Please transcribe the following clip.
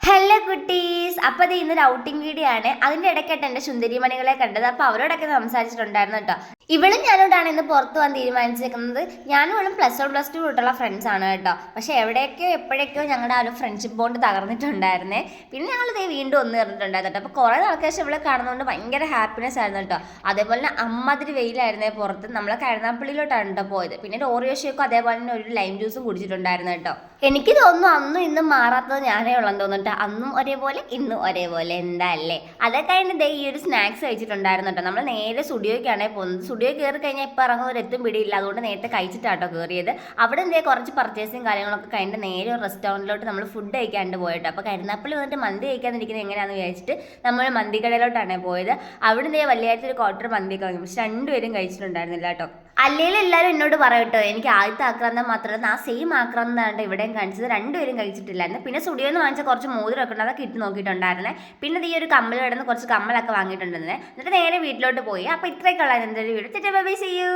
Hello കുട്ടീസ്, അപ്പോൾ അത് ഇന്നൊരു ഔട്ടിംഗ് വീഡിയോ ആണ്. അതിൻ്റെ ഇടയ്ക്കായിട്ട് എൻ്റെ സുന്ദരിമണികളെ കണ്ടത്. അപ്പോൾ അവരോടൊക്കെ സംസാരിച്ചിട്ടുണ്ടായിരുന്നു കേട്ടോ. ഇവളും ഞാനോടാണ് ഇന്ന് പുറത്ത് പോകാൻ തീരുമാനിച്ചേക്കുന്നത്. ഞാനും ഇവളും +1 +2 തൊട്ടുള്ള ഫ്രണ്ട്സ് ആണ് കേട്ടോ. പക്ഷേ എവിടേക്കോ എപ്പോഴേക്കോ ഞങ്ങളുടെ ആ ഒരു ഫ്രണ്ട്ഷിപ്പ് ബോണ്ട് തകർന്നിട്ടുണ്ടായിരുന്നേ. പിന്നെ ഞങ്ങൾ ഇതേ വീണ്ടും ഒന്ന് ചേർന്നിട്ടുണ്ടായിരുന്നു കേട്ടോ. അപ്പോൾ കുറേ നാൾക്ക് ശേഷം ഇവളെ കാണുന്നതുകൊണ്ട് ഭയങ്കര ഹാപ്പിനെസ് ആയിരുന്നു കേട്ടോ. അതേപോലെ തന്നെ അമ്മാതിരി വെയിലായിരുന്നേ പുറത്ത്. നമ്മൾ കരുനാപ്പള്ളിയിലോട്ടാണ് കേട്ടോ പോയത്. പിന്നെ ഒരു ഓറിയോ ഷേക്കും അതേപോലെ തന്നെ ഒരു ലൈം ജ്യൂസും കുടിച്ചിട്ടുണ്ടായിരുന്നു കേട്ടോ. എനിക്ക് തോന്നുന്നു അന്നും ഇന്നും മാറാത്തത് ഞാനേ ഉള്ളെന്ന് തോന്നുന്നുണ്ട്. അന്നും ഒരേപോലെ ഇന്നും ഒരേപോലെ എന്താ അല്ലേ. അതൊക്കെ കഴിഞ്ഞ് ദേ ഈ ഒരു സ്നാക്സ് കഴിച്ചിട്ടുണ്ടായിരുന്നു കേട്ടോ. നമ്മൾ നേരെ സ്റ്റുഡിയോയ്ക്കാണേ പോകുന്നത്. സ്റ്റുഡിയോ കയറി കഴിഞ്ഞാൽ ഇപ്പോൾ ഇറങ്ങുന്ന എത്തും പിടിയില്ല. അതുകൊണ്ട് നേരത്തെ കഴിച്ചിട്ടാട്ടോ കയറിയത്. അവിടെ എന്തേ കുറച്ച് പർച്ചേസിങ് കാര്യങ്ങളൊക്കെ കഴിഞ്ഞിട്ട് നേരെ ഒരു റെസ്റ്റോറൻറ്റിലോട്ട് നമ്മൾ ഫുഡ് കഴിക്കാണ്ട് പോയിട്ടോ. അപ്പോൾ കരുനാപ്പള്ളി വന്നിട്ട് മന്തി കഴിക്കാതിരിക്കുന്നത് എങ്ങനെയാണെന്ന് വിചാരിച്ചിട്ട് നമ്മൾ മന്തി കടയിലോട്ടാണ് പോയത്. അവിടെ എന്തേ വലിയായിട്ടൊരു ക്വാർട്ടർ മന്തിയൊക്കെ വാങ്ങി. പക്ഷെ രണ്ടുപേരും കഴിച്ചിട്ടുണ്ടായിരുന്നില്ല കേട്ടോ. അല്ലെങ്കിൽ എല്ലാവരും എന്നോട് പറയട്ടോ, എനിക്ക് ആദ്യത്തെ ആക്രാന്തം മാത്രമല്ല ആ സെയിം ആക്രാന്താണ് ഇവിടെയും കാണിച്ചത്. രണ്ടുപേരും കഴിച്ചിട്ടില്ലായിരുന്നു. പിന്നെ സ്റ്റുഡിയോയിൽ നിന്ന് വാങ്ങിച്ച കുറച്ച് മോതിരമൊക്കെ ഉണ്ട്, അതൊക്കെ ഇട്ട് നോക്കിയിട്ടുണ്ടായിരുന്നേ. പിന്നെ ഈ ഒരു കമ്മൽ കിടന്ന് കുറച്ച് കമ്മലൊക്കെ വാങ്ങിയിട്ടുണ്ടായിരുന്നേ. എന്നിട്ട് നേരെ വീട്ടിലോട്ട് പോയി. അപ്പോൾ ഇത്രയൊക്കെ ഉള്ളായിരുന്നു എൻ്റെ ഒരു video. Bye bye, see U.